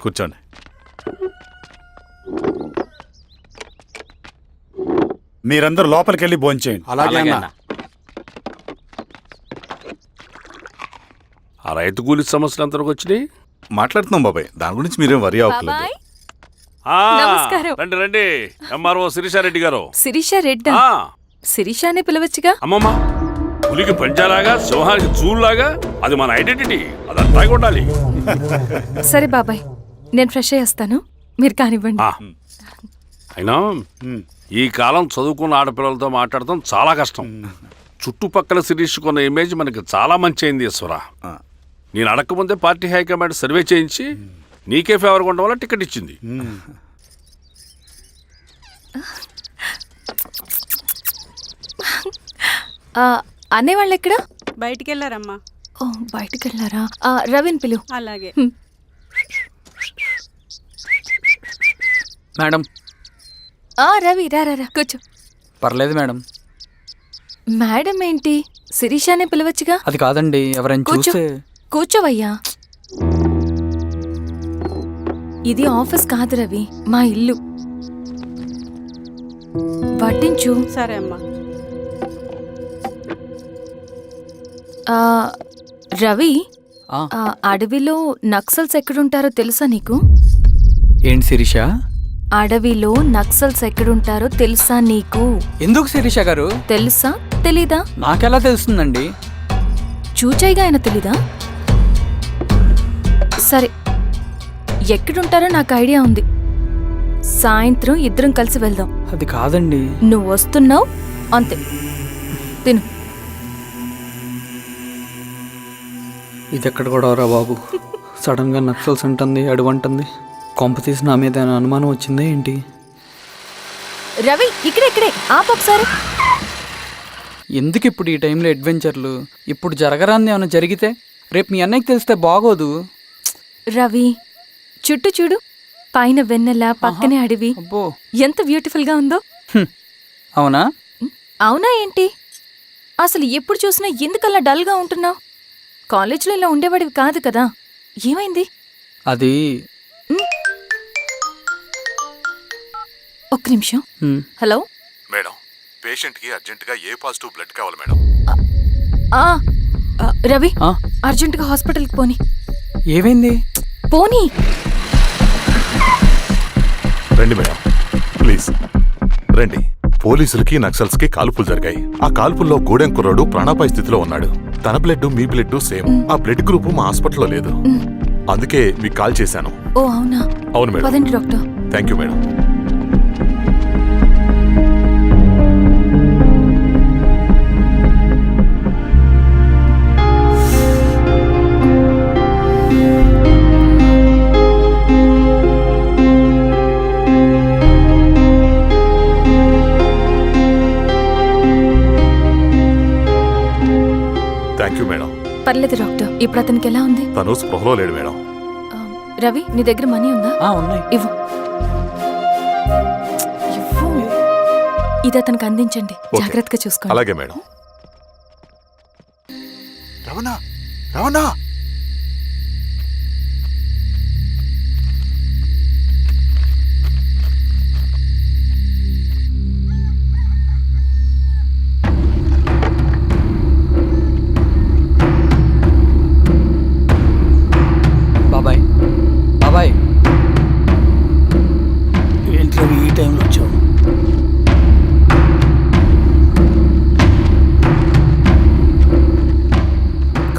కూర్చోండి. మీరందరూ లోపలికి వెళ్ళి భోంచేయండి. అలాగే అన్న. ఆ రైతు కూలి సమస్యలు ఎంతవరకు వచ్చినాయి? మాట్లాడుతున్నాం బాబాయ్, దాని గురించి మీరేం వరి అవ్వట్లేదు. బాబాయ్, ఆ, నమస్కారం. రండి రండి. ఎంఆర్ఓ శిరీషారెడ్డి గారు. శిరీష రెడ్డా? ఆ, శిరీష అనే పిలవచ్చుగా. అమ్మమ్మ, పులికి పంచాలాగా సింహానికి చూలాగా అది మన ఐడెంటిటీ. అది అట్లాగే ఉండాలి. సరే బాబాయ్, నేను ఫ్రెష్ అయ్యేస్తాను, మీరు కానివ్వండి. ఆ, అయినా ఈ కాలం చదువుకున్న ఆడపిల్లలతో మాట్లాడటం చాలా కష్టం. చుట్టుపక్కల శిరీష్ కొన్న ఇమేజ్ మనకి చాలా మంచి అయింది ఈశ్వరా. నేను అడగకముందే పార్టీ హైకమాండ్ సర్వే చేయించి నీకే ఫేవర్గా ఉండడం వల్ల టికెట్ ఇచ్చింది. అనేవాళ్ళు ఎక్కడ? బయటికి వెళ్ళారమ్మా. ఓ, బయటికి వెళ్ళారా? రవిని పిలు. అలాగే. మేడం. రవి, రా రా రా, కూర్చో. పర్లేదు మేడం. మేడం ఏంటి? శిరీషానే పిలవచ్చుగా. అది కాదండి, ఎవరైనా కూర్చో. చూస్తే. కూర్చోవయ్యా. ఇది ఆఫీస్ కాదు రవి, మా ఇల్లు. పట్టించు. సరే అమ్మా. రవి, అడవిలో నక్సల్స్ ఎక్కడుంటారో తెలుసా నీకు? ఏంటి శిరీష? అడవిలో నక్సల్స్ ఎక్కడుంటారో తెలుసా నీకు? ఎందుకు శిరీష గారు? తెలుసా తెలీదా? నాకెలా తెలుస్తుందండి? చూచాయిగా ఆయన తెలీదా? సరే, ఎక్కడుంటారో నాకు ఐడియా ఉంది. సాయంత్రం ఇద్దరం కలిసి వెళ్దాం. అది కాదండి. నువ్వు వస్తున్నావు అంతే. తిను. ఇది ఎక్కడ కూడా బాబు? సడన్ గా నక్సల్స్ అంటుంది, అడువంటుంది. కొంప తీసి నా మీద ఏమైనా అనుమానం వచ్చిందే ఏంటి? రవి, ఇక్కడే ఆపొకసారి. ఎందుకు ఇప్పుడు ఈ టైంలో అడ్వెంచర్లు? ఇప్పుడు జరగరాంది ఏమైనా జరిగితే రేపు మీ అన్నయ్యకి తెలిస్తే బాగోదు. రవి, చుట్టూ చూడు. పైన వెన్నెల, పక్కనే అడవి. అబ్బో, ఎంత బ్యూటిఫుల్ గా ఉందో. అవునా? అవునా ఏంటి? అసలు ఎప్పుడు చూసినా ఎందుకలా డల్ గా ఉంటున్నావు? కాలేజీలో ఇలా ఉండేవాడివి కాదు కదా, ఏమైంది? అది ఒక్క నిమిషం. హలో మేడం, పేషెంట్కి అర్జెంటుగా ఏ పాజిటివ్ బ్లడ్ కావాలి మేడం. రవి, అర్జెంటుగా హాస్పిటల్కి పోని. ఏమైంది? పోనీ. రండి మేడం, ప్లీజ్ రండి. పోలీసులకి నక్సల్స్కి కాల్పులు జరిగాయి. ఆ కాల్పుల్లో గూడెం కుర్రాడు ప్రాణాపాయ స్థితిలో ఉన్నాడు. తన బ్లడ్ మీ బ్లడ్ సేమ్. ఆ బ్లడ్ గ్రూప్ మా హాస్పిటల్లో లేదు. అందుకే మీకు కాల్ చేశాను. ఓ అవునా? అవును మేడం. పదండి doctor. Thank you madam. Thank you madam. పర్లేదు డాక్టర్. ఇప్పుడు అతనికి ఎలా ఉంది? తను స్పృహలో లేడు మేడం. రవి, నీ దగ్గర మనీ ఉందా? ఉన్నాయి. ఇవ్వు. ఇది అతనికి అందించండి. జాగ్రత్తగా చూసుకోండి. అలాగే మేడం. రవణ, రవణ.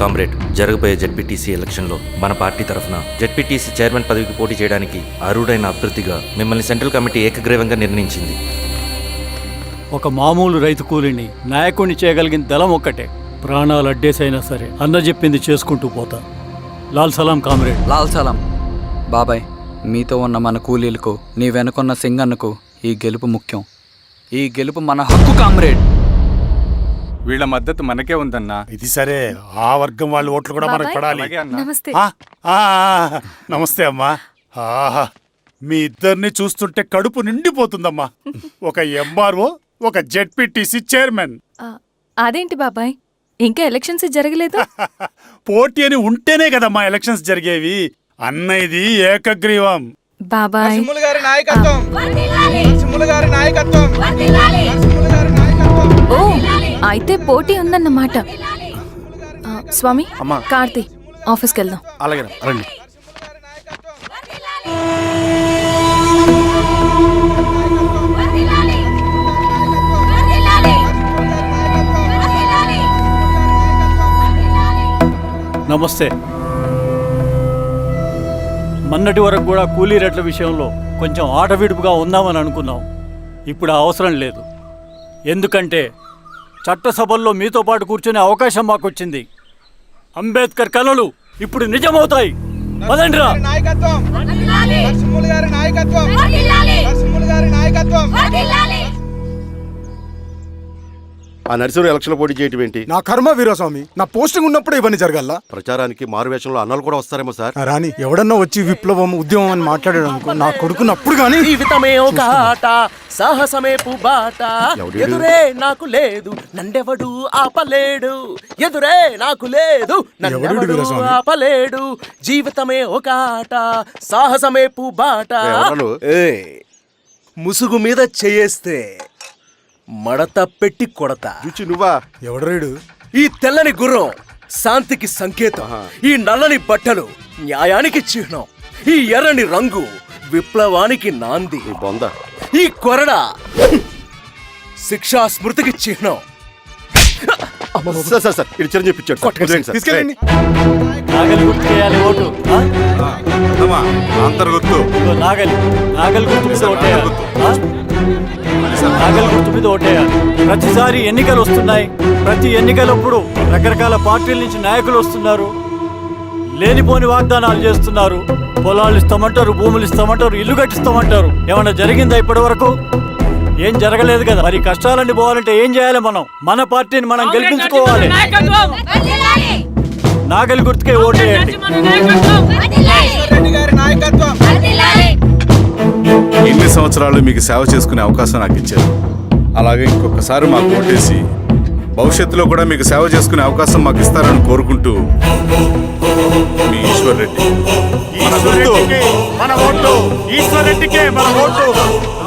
కామ్రేడ్, జరగబోయే జెడ్పీటీసీ ఎలక్షన్లో మన పార్టీ తరఫున జెడ్పీటీసీ చైర్మన్ పదవికి పోటీ చేయడానికి అర్హుడైన అభ్యర్థిగా మిమ్మల్ని సెంట్రల్ కమిటీ ఏకగ్రీవంగా నిర్ణయించింది. ఒక మామూలు రైతు కూలిని నాయకుడిని చేయగలిగిన దళం ఒక్కటే. ప్రాణాలు అడ్డేసైనా సరే అన్న చెప్పింది చేసుకుంటూ పోతా. లాల్ సలాం కామ్రేడ్. లాల్ సలాం. బాబాయ్, మీతో ఉన్న మన కూలీలకు, నీ వెనుకున్న సింగన్నకు ఈ గెలుపు ముఖ్యం. ఈ గెలుపు మన హక్కు కామ్రేడ్. వీళ్ళ మద్దతు మనకే ఉందన్నా. ఇది సరే, ఆ వర్గం వాళ్ళ ఓట్లు కూడా మనకు పడాలి. నమస్తే. నమస్తే అమ్మా. ఆహా, మీ ఇద్దరిని చూస్తుంటే కడుపు నిండిపోతుందమ్మా. ఒక ఎంఆర్ఓ, ఒక జెడ్పీటీసీ చైర్మన్. అదేంటి బాబాయ్, ఇంకా ఎలక్షన్స్ జరగలేదు? పోటీ అని ఉంటేనే కదమ్మా ఎలక్షన్స్ జరిగేవి. అన్నయ్యది ఏకగ్రీవం. బాబాయ్, ఓ అయితే పోటీ ఉందన్నమాట. స్వామి, కార్తీ, ఆఫీస్కి వెళ్దాం. అలాగే రండి. నమస్తే. మొన్నటి వరకు కూడా కూలీ రేట్ల విషయంలో కొంచెం ఆటవిడుపుగా ఉందామని అనుకున్నాం. ఇప్పుడు ఆ అవసరం లేదు. ఎందుకంటే చట్టసభల్లో మీతో పాటు కూర్చునే అవకాశం మాకు వచ్చింది. అంబేద్కర్ కలలు ఇప్పుడు నిజమవుతాయి. పదండ్రా. ఆ నరసింహ ఎలక్షన్ పోటీ చేయటం ఏంటి? నా కర్మ వీరస్వామి, నా పోస్టింగ్ ఉన్నప్పుడే ఇవన్నీ జరగాల. ప్రచారానికి మారువేషంలో అన్నాలు కూడా వస్తారేమో సార్. రాని ఎవడన్నా వచ్చి విప్లవం, ఉద్యమం అని మాట్లాడాడు అనుకో, నా కొడుకున్నప్పుడు కానీ జీవితమే ఒక ఆట, సాహసమే పుబాట, ఎదురే నాకు లేదు నన్నెవడు ఆపలేడు, ఎదురే నాకు లేదు నన్నెవడు ఆపలేడు, జీవితమే ఒక ఆట, సాహసమే పుబాట. ముసుగు మీద చేయేస్తే మడత పెట్టి కొడతా. నువ్వా? ఎవడరేడు? ఈ తెల్లని గుర్రం శాంతికి సంకేతం, ఈ నల్లని బట్టలు న్యాయానికి చిహ్నం, ఈ ఎర్రని రంగు విప్లవానికి నాంది, ఈ కొరడ శిక్షా స్మృతికి చిహ్నం. తీసుకెళ్ళండి. నాగలి గుర్తుకేయాలి ఓటు. నాగలి గుర్తు మీద ఓటేయాలి. నాగలి గుర్తు మీద ఓటేయాలి. ప్రతిసారి ఎన్నికలు వస్తున్నాయి. ప్రతి ఎన్నికలప్పుడు రకరకాల పార్టీల నుంచి నాయకులు వస్తున్నారు. లేనిపోని వాగ్దానాలు చేస్తున్నారు. పొలాలు ఇస్తామంటారు, భూములు ఇస్తామంటారు, ఇల్లు కట్టిస్తామంటారు. ఏమన్నా జరిగిందా ఇప్పటి వరకు? ఏం జరగలేదు కదా. మరి కష్టాలన్నీ పోవాలంటే ఏం చేయాలి? మనం మన పార్టీని మనం గెలిపించుకోవాలి. నాగలి గుర్తుకే ఓటేయండి. ఇన్ని సంవత్సరాలు మీకు సేవ చేసుకునే అవకాశం నాకు ఇచ్చారు. అలాగే ఇంకొకసారి మాకు ఓటేసి భవిష్యత్తులో కూడా మీకు సేవ చేసుకునే అవకాశం మాకు ఇస్తారని కోరుకుంటూ, మీ ఈశ్వర్ రెడ్డి. మన ఓటు ఈశ్వర్ రెడ్డికే, మన ఓటు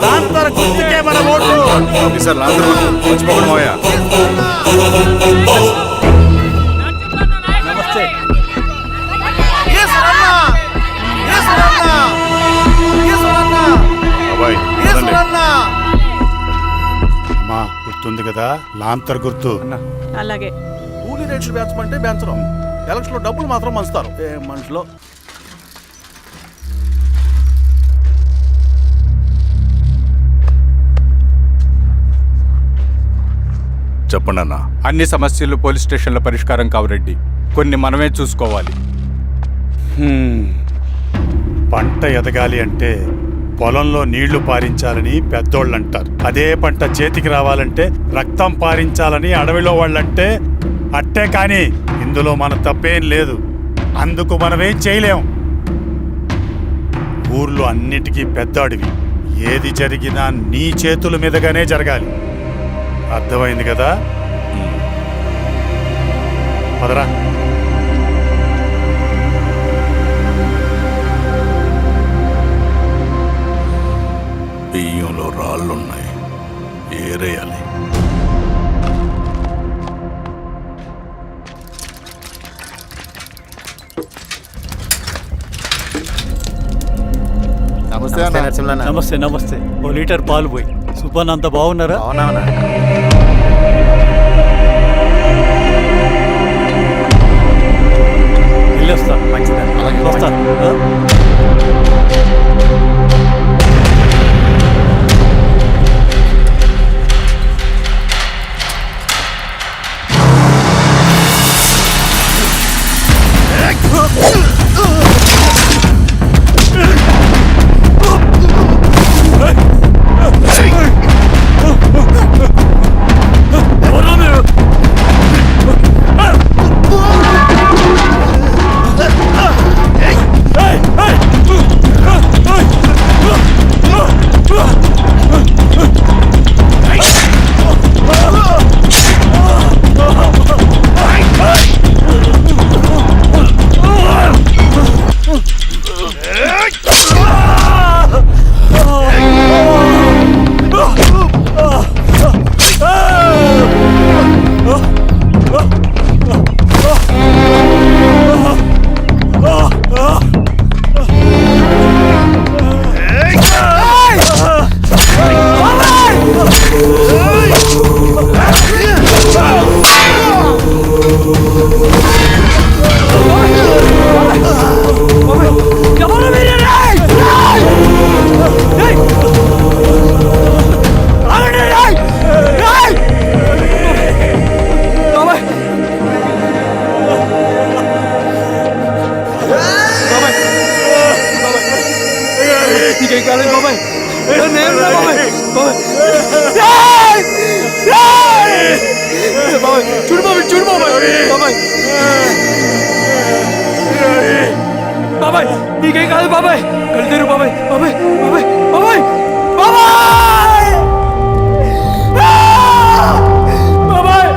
లాంతర్ గుర్తుకే, మన ఓటు. సార్ లాంతర్ మర్చిపోకుండా మోయా. నమస్తే. అమ్మా, గుర్తుంది కదా లాంతర్ గుర్తు. అలాగే. కూలీ రేట్లు పెంచమంటే పెంచడం, ఎలక్షన్ లో డబ్బులు మాత్రం పంచుతారు. ఏ మనుషులో. చెప్పండి అన్న. అన్ని సమస్యలు పోలీస్ స్టేషన్ల పరిష్కారం కావు రెడ్డి, కొన్ని మనమే చూసుకోవాలి. పంట ఎదగాలి అంటే పొలంలో నీళ్లు పారించాలని పెద్దోళ్ళు అంటారు. అదే పంట చేతికి రావాలంటే రక్తం పారించాలని అడవిలో వాళ్ళంటే అట్టే. కానీ ఇందులో మన తప్పేం లేదు. అందుకు మనమేం చేయలేం. ఊర్లో అన్నిటికీ పెద్ద అడవి. ఏది జరిగినా నీ చేతుల మీదగానే జరగాలి. అర్థమైంది కదా? పదరా. బియ్యంలో రాళ్ళున్నాయి, ఏరేయాలి. నమస్తే. నమస్తే. ఓ లీటర్ పాలు పోయి. సుబ్బన్, అంత బాగున్నారా? నీకేం కాదు బాబాయ్, కళ్ళు తెరు బాబాయ్, బాబాయ్ బాబాయ్ బాబాయ్ బాబాయ్ బాబాయ్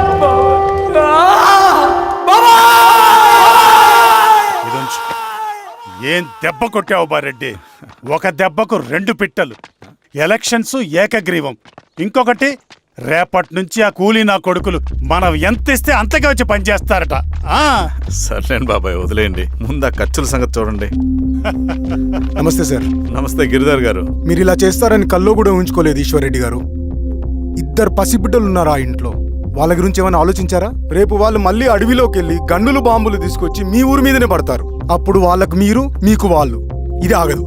ఇదొంచు. ఏం దెబ్బ కొట్టావు బారెడ్డి? ఒక దెబ్బకు 2 పిట్టలు. ఎలక్షన్స్ ఏకగ్రీవం. ఇంకొకటి, రేపటి నుంచి ఆ కూలీ నా కొడుకులు మనం ఎంత ఇస్తే అంతగా వచ్చి పనిచేస్తారట. సర్లేండి బాబాయ్, వదిలేయండి. ముందు ఆ ఖర్చుల సంగతి చూడండి. నమస్తే సార్. నమస్తే గిరిధర్ గారు. మీరు ఇలా చేస్తారని కల్లో కూడా ఉంచుకోలేదు ఈశ్వర్రెడ్డి గారు. 2 పసిబిడ్డలు ఉన్నారు ఆ ఇంట్లో. వాళ్ళ గురించి ఏమైనా ఆలోచించారా? రేపు వాళ్ళు మళ్ళీ అడవిలోకి వెళ్ళి గన్నులు బాంబులు తీసుకొచ్చి మీ ఊరి మీదనే పడతారు. అప్పుడు వాళ్ళకు మీరు, మీకు వాళ్ళు. ఇది ఆగదు.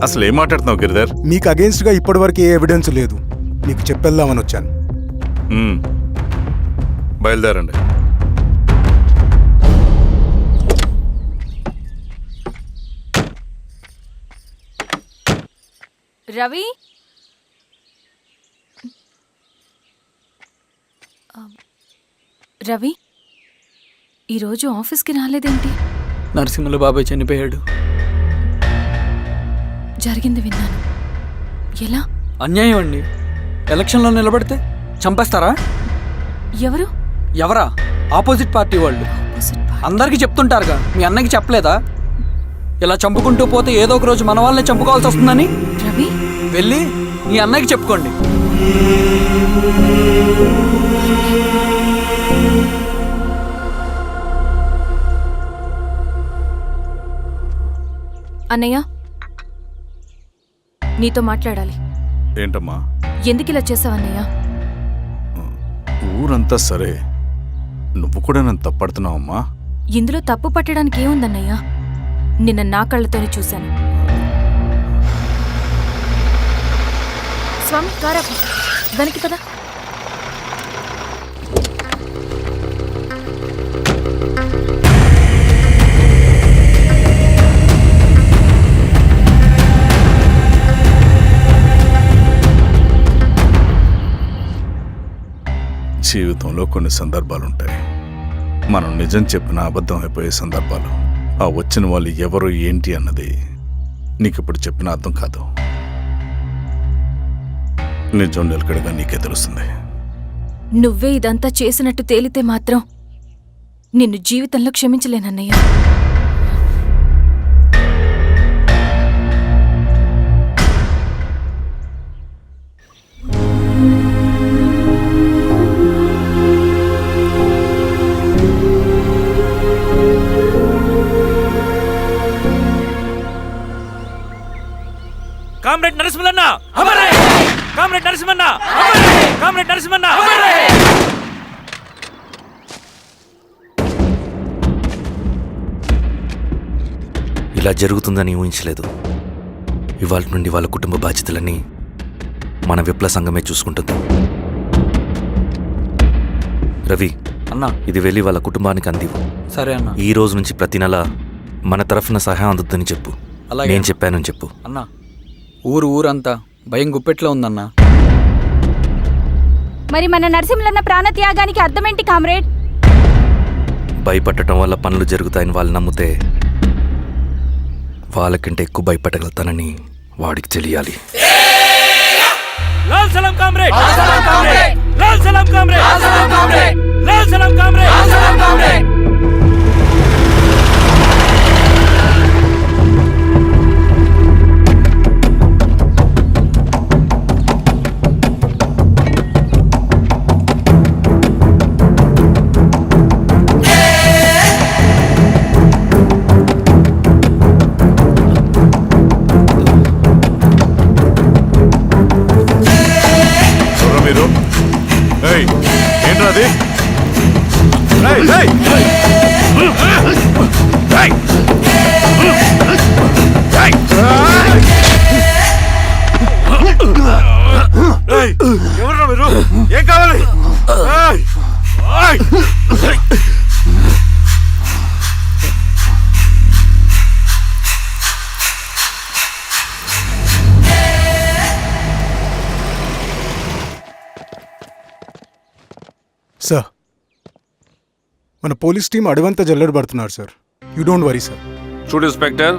అసలు ఏం మాట్లాడుతున్నావు గిరిధర్? మీకు అగేన్స్ట్ గా ఇప్పటివరకు ఏ ఎవిడెన్స్ లేదు. మీకు చెప్పేద్దామని వచ్చాను. బయలుదేరండి. రవి, రవి ఈరోజు ఆఫీస్కి రాలేదేంటి? నరసింహుల బాబాయ్ చనిపోయాడు. జరిగింది విన్నాను. ఎలా? అన్యాయం అండి. ఎలక్షన్లో నిలబడితే చంపేస్తారా? ఎవరు? ఎవరా? ఆపోజిట్ పార్టీ వాళ్ళు. అందరికీ చెప్తుంటారుగా, మీ అన్నకి చెప్పలేదా? ఇలా చంపుకుంటూ పోతే ఏదో ఒక రోజు మన వాళ్ళని చంపుకోవాల్సి వస్తుందని. రవి, వెళ్ళి మీ అన్నకి చెప్పుకోండి. అన్నయ్య, నీతో మాట్లాడాలి. ఏంటమ్మా? ఎందుకు ఇలా చేసావన్నయ్య? ఊరంతా సరే, నువ్వు కూడా నన్ను తప్పడుతున్నావమ్మా. ఇందులో తప్పు పట్టడానికి ఏముందన్నయ్య? నిన్న నా కళ్ళతోనే చూశాను. స్వామి, కారాపు దానికి కదా. జీవితంలో కొన్ని సందర్భాలుంటాయి, మనం నిజం చెప్పిన అబద్ధం అయిపోయే సందర్భాలు. ఆ వచ్చిన వాళ్ళు ఎవరు ఏంటి అన్నది నీకిప్పుడు చెప్పిన అర్థం కాదు. నిజం నిలకడగా నీకే తెలుస్తుంది. నువ్వే ఇదంతా చేసినట్టు తేలితే మాత్రం నిన్ను జీవితంలో క్షమించలేనన్నయ్య. కామ్రేడ్ నరసింహన్న, కామ్రేడ్ నరసింహన్న, కామ్రేడ్ నరసింహన్న. ఇలా జరుగుతుందని ఊహించలేదు. ఇవాళ నుండి వాళ్ళ కుటుంబ బాధ్యతలన్నీ మన విప్లవ సంఘమే చూసుకుంటుంది. రవి అన్నా, ఇది వెళ్ళి వాళ్ళ కుటుంబానికి అందివు. సరే అన్న. ఈ రోజు నుంచి ప్రతి నెల మన తరఫున సహాయం అందుద్దని చెప్పు. అలాగే. నేను చెప్పానని చెప్పు. అన్నా, ఊరంతా భయం గుప్పెట్లో ఉందన్నా. మరి మన నరసింహులన్న ప్రాణత్యాగానికి అర్థమేంటి కామ్రేడ్? భయపడటం వల్ల పనులు జరుగుతాయని వాళ్ళు నమ్మితే వాళ్ళకంటే ఎక్కువ భయపడగలుగుతానని వాడికి తెలియాలి. లాల్ సలాం కామ్రేడ్, లాల్ సలాం కామ్రేడ్, లాల్ సలాం కామ్రేడ్, లాల్ సలాం కామ్రేడ్, లాల్ సలాం కామ్రేడ్, లాల్ సలాం కామ్రేడ్. ఏంట్రాది? ఎవర్రా మీరు? ఏం కావాలి? సార్, మన పోలీస్ టీం అడవంతా జల్లెడ పడుతున్నారు sir. You don't worry sir. చూడు ఇన్స్పెక్టర్,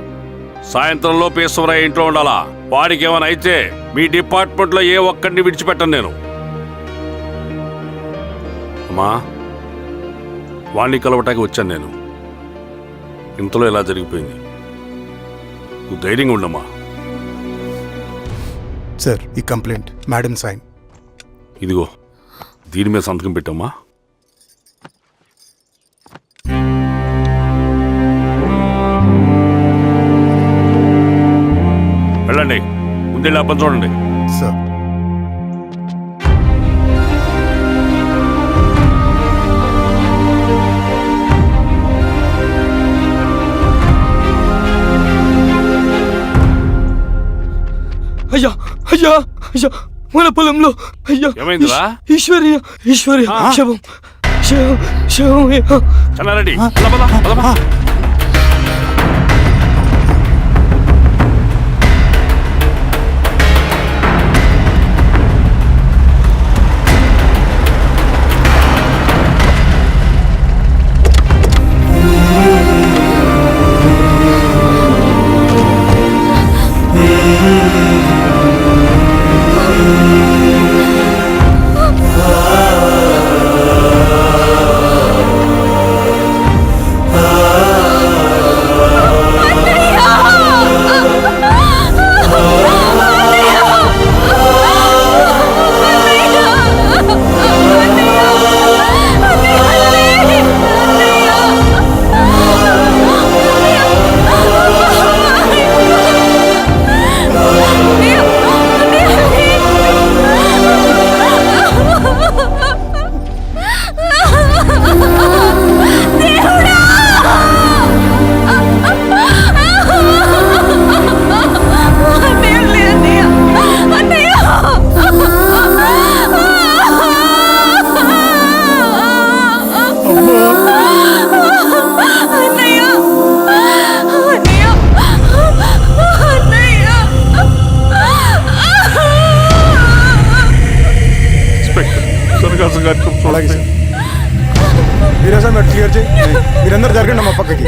సాయంత్రంలో ఈశ్వరయ్య ఇంట్లో ఉండాలా. వాడికి ఏమైనా అయితే మీ డిపార్ట్మెంట్లో ఏ ఒక్కడిని విడిచిపెట్టను నేను. అమ్మా, వాణ్ణి కలవటానికి వచ్చాను నేను. ఇంతలో ఇలా జరిగిపోయింది. నువ్వు ధైర్యంగా ఉండమ్మా. సార్, ఈ కంప్లైంట్ మేడం సైన్. ఇదిగో దీని మీద సంతకం పెట్టమ్మా. వెళ్ళండి, ముందెళ్ళి ఆ పని చూడండి. సార్, అయ్యా అయ్యా అయ్యా, మన పొలంలో అయ్యా ఏమైందిరా? ఈశ్వర్య ఈశ్వర్య శవం శవం శవం. చెన్నారెడ్డి, పద, పద, పద, పద. అలాగే సార్. మీరే సార్, మీరు క్లియర్ చేయి. మీరందరూ జరగండి మా పక్కకి.